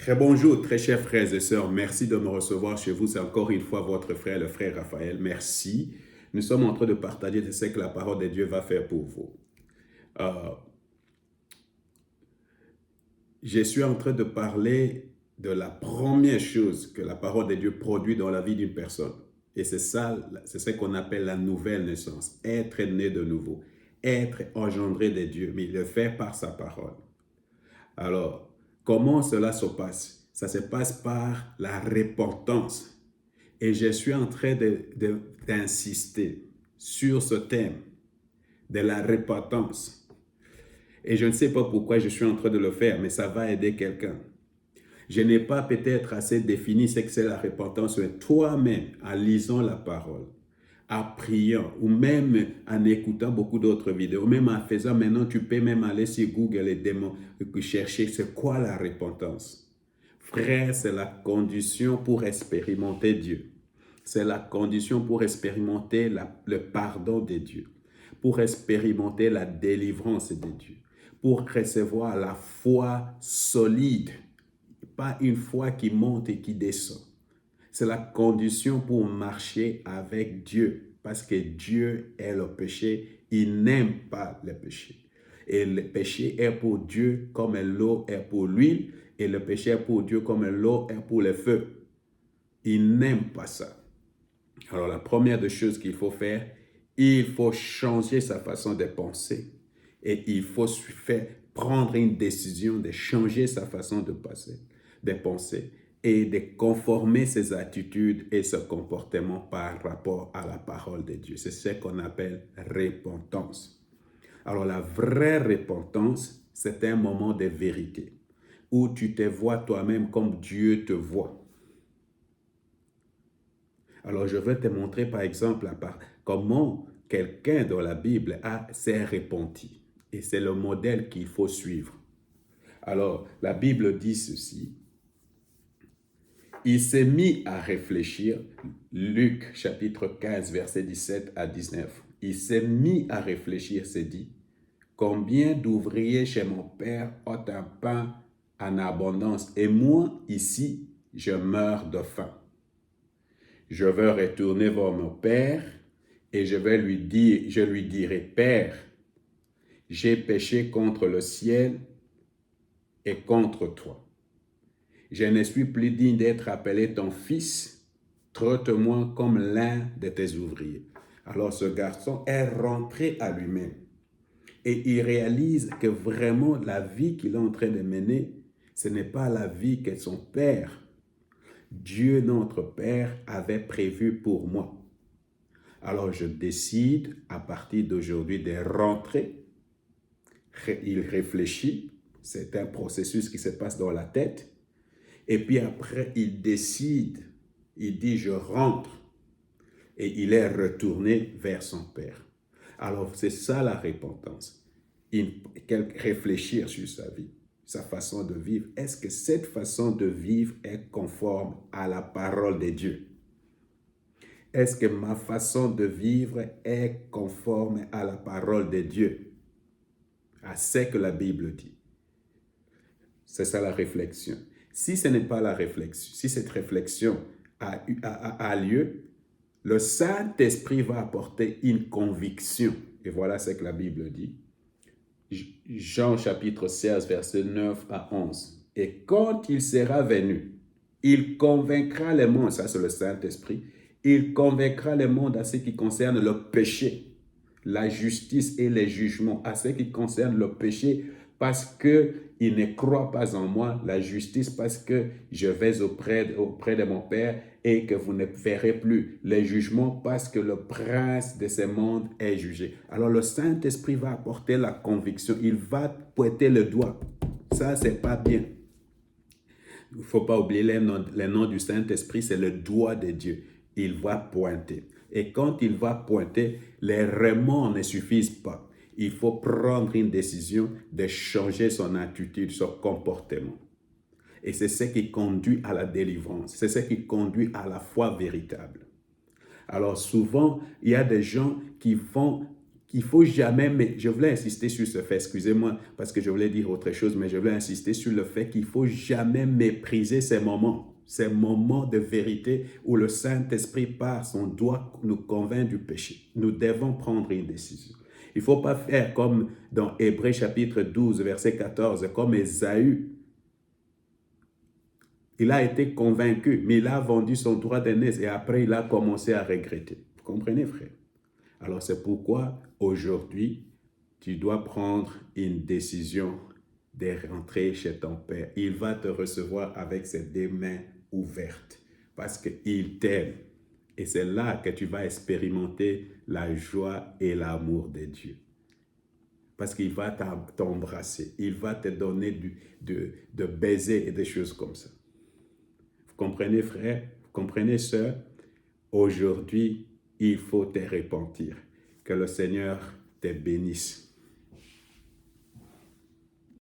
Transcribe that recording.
Très bonjour, très chers frères et sœurs. Merci de me recevoir chez vous. C'est encore une fois votre frère, le frère Raphaël. Merci. Nous sommes en train de partager de ce que la parole de Dieu va faire pour vous. Euh, je suis en train de parler de la première chose que la parole de Dieu produit dans la vie d'une personne. Et c'est ça, c'est ce qu'on appelle la nouvelle naissance. Être né de nouveau. Être engendré de Dieu, mais le faire par sa parole. Alors, comment cela se passe? Ça se passe par la repentance. Et je suis en train d'insister sur ce thème de la repentance. Et je ne sais pas pourquoi je suis en train de le faire, mais ça va aider quelqu'un. Je n'ai pas peut-être assez défini ce que c'est la repentance, mais toi-même, en lisant la parole, en priant, ou même en écoutant beaucoup d'autres vidéos, même en faisant, maintenant tu peux même aller sur Google et chercher c'est quoi la repentance. Frère, c'est la condition pour expérimenter Dieu. C'est la condition pour expérimenter le pardon de Dieu, pour expérimenter la délivrance de Dieu, pour recevoir la foi solide, pas une foi qui monte et qui descend. C'est la condition pour marcher avec Dieu, parce que Dieu est le péché, il n'aime pas le péché. Et le péché est pour Dieu comme l'eau est pour l'huile, et le péché est pour Dieu comme l'eau est pour le feu. Il n'aime pas ça. Alors la première des choses qu'il faut faire, il faut changer sa façon de penser. Et il faut prendre une décision de changer sa façon de penser et de conformer ses attitudes et ses comportements par rapport à la parole de Dieu. C'est ce qu'on appelle repentance. Alors la vraie repentance, c'est un moment de vérité où tu te vois toi-même comme Dieu te voit. Alors, je vais te montrer, par exemple, comment quelqu'un dans la Bible s'est repenti. Et c'est le modèle qu'il faut suivre. Alors, la Bible dit ceci. Il s'est mis à réfléchir, Luc chapitre 15, verset 17 à 19. Il s'est mis à réfléchir, s'est dit, combien d'ouvriers chez mon père ont un pain en abondance et moi, ici, je meurs de faim. Je vais retourner voir mon père et je lui dirai, Père, j'ai péché contre le ciel et contre toi. Je ne suis plus digne d'être appelé ton fils. Traite-moi comme l'un de tes ouvriers. Alors ce garçon est rentré à lui-même et il réalise que vraiment la vie qu'il est en train de mener, ce n'est pas la vie que son père, Dieu notre Père, avait prévue pour moi. Alors je décide à partir d'aujourd'hui de rentrer. Il réfléchit, c'est un processus qui se passe dans la tête. Et puis après, il décide, il dit je rentre. Et il est retourné vers son Père. Alors c'est ça la repentance. Réfléchir sur sa vie, sa façon de vivre. Est-ce que cette façon de vivre est conforme à la parole de Dieu? Est-ce que ma façon de vivre est conforme à la parole de Dieu, à ce que la Bible dit? C'est ça la réflexion. Si ce n'est pas la réflexion, si cette réflexion a lieu, le Saint-Esprit va apporter une conviction. Et voilà ce que la Bible dit. Jean chapitre 16, verset 9 à 11. Et quand il sera venu, il convaincra le monde, ça c'est le Saint-Esprit, il convaincra le monde à ce qui concerne le péché, la justice et les jugements, à ce qui concerne le péché, parce qu'il ne croit pas en moi, la justice, parce que je vais auprès de mon Père et que vous ne verrez plus, les jugements, parce que le prince de ce monde est jugé. Alors le Saint-Esprit va apporter la conviction, il va pointer le doigt. Ça, c'est pas bien. Il ne faut pas oublier le nom du Saint-Esprit, c'est le doigt de Dieu. Il va pointer. Et quand il va pointer, les remords ne suffisent pas. Il faut prendre une décision de changer son attitude, son comportement. Et c'est ce qui conduit à la délivrance. C'est ce qui conduit à la foi véritable. Alors souvent, il y a des gens qui il faut jamais, mais je voulais insister sur ce fait, excusez-moi, parce que je voulais dire autre chose, mais je voulais insister sur le fait qu'il faut jamais mépriser ces moments de vérité où le Saint-Esprit par son doigt nous convainc du péché. Nous devons prendre une décision. Il ne faut pas faire comme dans Hébreux chapitre 12, verset 14, comme Ésaü. Il a été convaincu, mais il a vendu son droit d'aînesse et après il a commencé à regretter. Vous comprenez, frère? Alors c'est pourquoi aujourd'hui, tu dois prendre une décision de rentrer chez ton Père. Il va te recevoir avec ses deux mains ouvertes parce qu'il t'aime. Et c'est là que tu vas expérimenter la joie et l'amour de Dieu. Parce qu'il va t'embrasser, il va te donner de baisers et des choses comme ça. Vous comprenez, frère? Vous comprenez, sœur? Aujourd'hui, il faut te repentir. Que le Seigneur te bénisse.